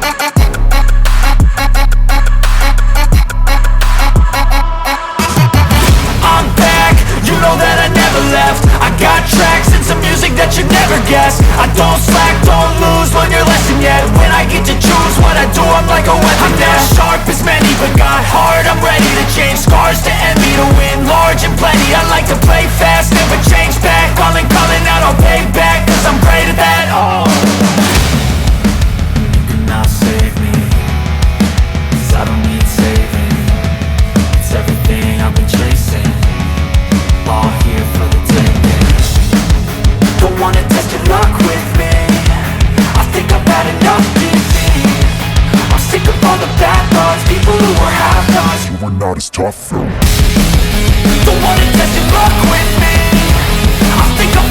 I'm back, you know that I never left. I got tracks and some music that you never guessed. I don't slack, don't lose, learn your lesson yet. When I get to choose what I do, I'm like a weapon. I'm not sharp as many, but got heart, I'm ready to change. Scars to envy, to win large and plenty. I like to play fast, never change back. Calling out, I'll pay back, cause I'm great at that. Oh, you cannot save me, cause I don't need saving. It's everything I've been chasing, all here for the taking. Don't wanna test your luck with me, I think I've had enough defeat. I'm sick of all the bad thoughts, people who are half-nots. You were not as tough, Phil. Don't wanna test your luck with me, I think I'm